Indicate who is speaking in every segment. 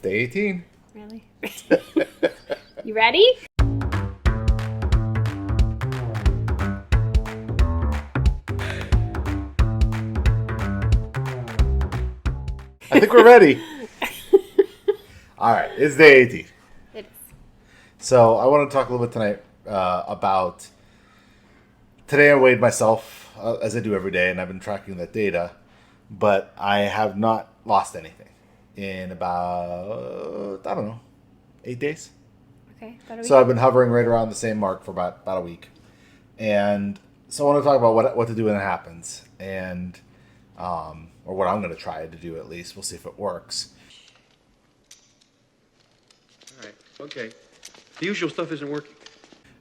Speaker 1: Day 18.
Speaker 2: Really? You ready?
Speaker 1: I think we're ready. All right, it's day 18.
Speaker 2: It is.
Speaker 1: So I want to talk a little bit tonight about... Today I weighed myself, as I do every day, and I've been tracking that data, but I have not lost anything in about, 8 days.
Speaker 2: Okay. About a week.
Speaker 1: So I've been hovering right around the same mark for about a week. And so I want to talk about what to do when it happens, and or what I'm going to try to do at least. We'll see if it works.
Speaker 3: All right. Okay. The usual stuff isn't working.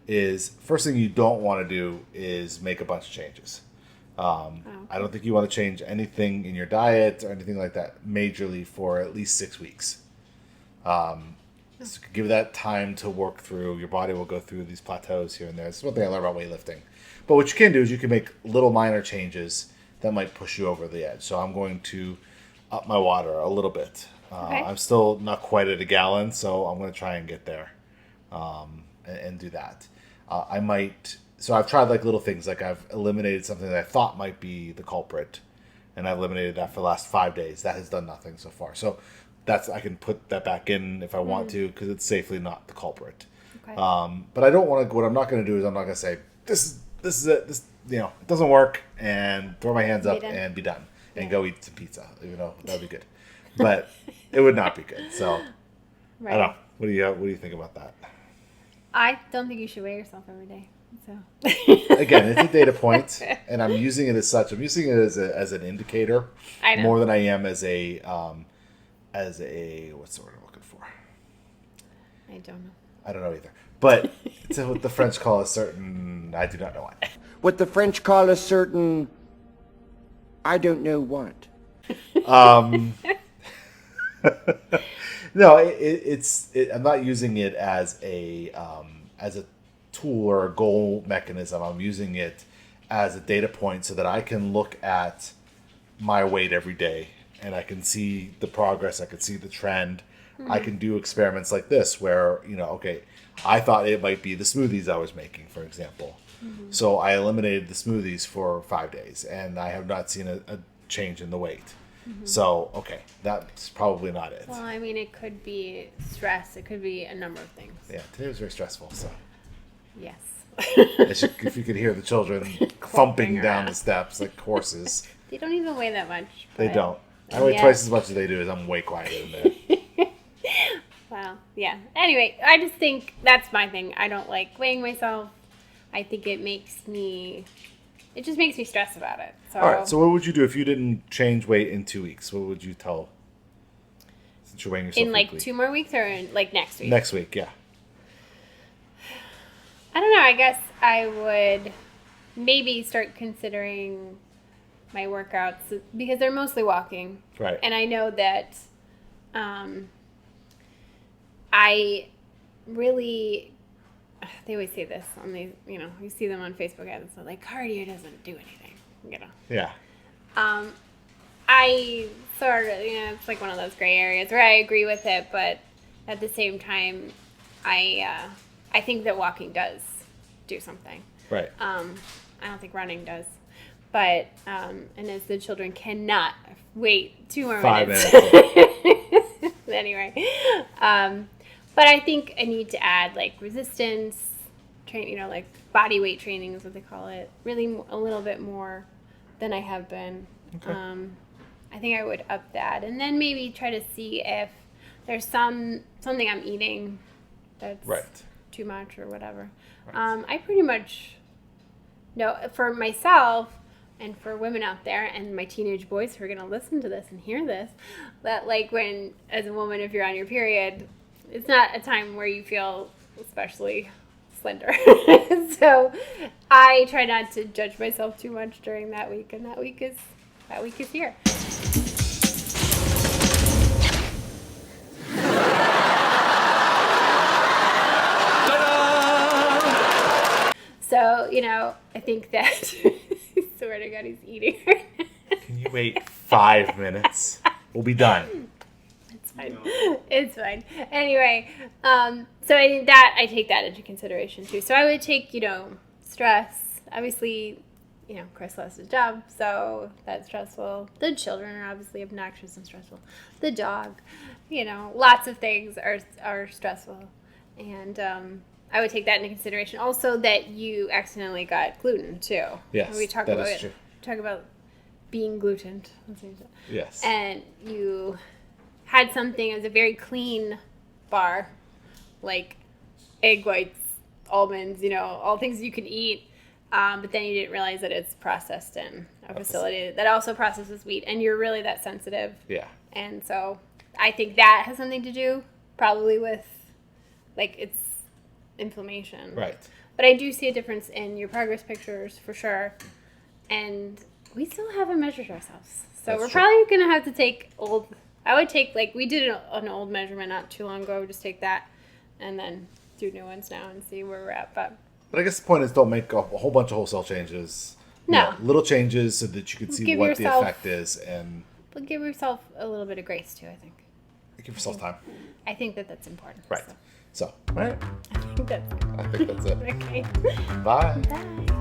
Speaker 1: Is first thing you don't want to do is make a bunch of changes. I don't think you want to change anything in your diet or anything like that majorly for at least 6 weeks. Just give that time to work through. Your body will go through these plateaus here and there. It's one thing I learned about weightlifting. But what you can do is you can make little minor changes that might push you over the edge. So I'm going to up my water a little bit.
Speaker 2: Okay.
Speaker 1: I'm still not quite at a gallon, so I'm going to try and get there and do that. So I've tried like little things, like I've eliminated something that I thought might be the culprit, and I've eliminated that for the last 5 days. That has done nothing so far. So I can put that back in if I want to, because it's safely not the culprit.
Speaker 2: Okay.
Speaker 1: But I don't want to. What I'm not going to do is I'm not going to say this is it. This it doesn't work, and throw my hands up and be done and go eat some pizza. Even though that'd be good, but it would not be good. So
Speaker 2: Right.
Speaker 1: I don't know. What do you think about that?
Speaker 2: I don't think you should weigh yourself every day. So.
Speaker 1: Again, it's a data point, and I'm using it as such. I'm using it as an indicator
Speaker 2: I know.
Speaker 1: more than I am as a what's the word I'm looking for?
Speaker 2: I don't know.
Speaker 1: I don't know either. But it's what the French call a certain. I do not know what.
Speaker 4: What the French call a certain, I don't know what.
Speaker 1: No, I'm not using it as a tool or a goal mechanism. I'm using it as a data point so that I can look at my weight every day and I can see the progress. I can see the trend. I can do experiments like this where, okay, I thought it might be the smoothies I was making, for example. So I eliminated the smoothies for 5 days and I have not seen a change in the weight. So, okay, that's probably not it.
Speaker 2: Well, I mean, it could be stress. It could be a number of things.
Speaker 1: Yeah, today was very stressful. So
Speaker 2: Yes.
Speaker 1: if you could hear the children thumping down
Speaker 2: around.
Speaker 1: the steps like horses,
Speaker 2: They don't even weigh that much.
Speaker 1: they
Speaker 2: but-
Speaker 1: don't. I weigh
Speaker 2: Yeah.
Speaker 1: twice as much as they do. As I'm way quieter than they.
Speaker 2: Well, yeah. Anyway, I just think that's my thing. I don't like weighing myself. I think it just makes me stress about it. So,
Speaker 1: All right. So what would you do if you didn't change weight in 2 weeks? What would you tell? Since you're weighing yourself
Speaker 2: in like
Speaker 1: weekly?
Speaker 2: 2 more weeks or in like next week?
Speaker 1: Next week, yeah.
Speaker 2: I don't know. I guess I would maybe start considering my workouts because they're mostly walking.
Speaker 1: Right.
Speaker 2: And I know that I really, they always say this on these, you see them on Facebook ads, so like cardio doesn't do anything,
Speaker 1: Yeah.
Speaker 2: I sort of, it's like one of those gray areas where I agree with it, but at the same time, I think that walking does do something.
Speaker 1: Right.
Speaker 2: I don't think running does. But, and as the children cannot wait 2 more
Speaker 1: 5
Speaker 2: minutes.
Speaker 1: minutes.
Speaker 2: Anyway. But I think I need to add like resistance, like body weight training is what they call it. Really a little bit more than I have been.
Speaker 1: Okay.
Speaker 2: I think I would up that. And then maybe try to see if there's something I'm eating that's
Speaker 1: Right.
Speaker 2: too much or whatever.
Speaker 1: Right.
Speaker 2: I pretty much know for myself and for women out there and my teenage boys who are going to listen to this and hear this, that like when, as a woman, if you're on your period, it's not a time where you feel especially slender. So I try not to judge myself too much during that week, and that week is here. So, I think that, swear to God, he's eating right now.
Speaker 1: Can you wait 5 minutes? We'll be done.
Speaker 2: It's fine. It's fine. Anyway, so I think that I take that into consideration too. So I would take, stress. Obviously, Chris lost his job, so that's stressful. The children are obviously obnoxious and stressful. The dog, lots of things are stressful. And I would take that into consideration. Also, that you accidentally got gluten too.
Speaker 1: Yes,
Speaker 2: we talk
Speaker 1: that
Speaker 2: about
Speaker 1: is
Speaker 2: it.
Speaker 1: true.
Speaker 2: Talk about being glutened.
Speaker 1: Yes.
Speaker 2: And you had something as a very clean bar, like egg whites, almonds, all things you could eat. But then you didn't realize that it's processed in a facility that also processes wheat, and you're really that sensitive.
Speaker 1: Yeah.
Speaker 2: And so I think that has something to do probably with, it's inflammation.
Speaker 1: Right.
Speaker 2: But I do see a difference in your progress pictures for sure. And we still haven't measured ourselves. So
Speaker 1: That's
Speaker 2: we're
Speaker 1: true.
Speaker 2: probably going to have to take I would take, we did an old measurement not too long ago. I would just take that and then do new ones now and see where we're at. But
Speaker 1: I guess the point is, don't make a whole bunch of wholesale changes.
Speaker 2: No.
Speaker 1: Little changes so that you can see
Speaker 2: Give
Speaker 1: what the
Speaker 2: yourself-
Speaker 1: effect is, and
Speaker 2: but give yourself a little bit of grace too, I think.
Speaker 1: give yourself time.
Speaker 2: I think that's important.
Speaker 1: Right.
Speaker 2: So
Speaker 1: So, all right.
Speaker 2: I think that's
Speaker 1: I think that's it.
Speaker 2: okay.
Speaker 1: Bye.
Speaker 2: Bye.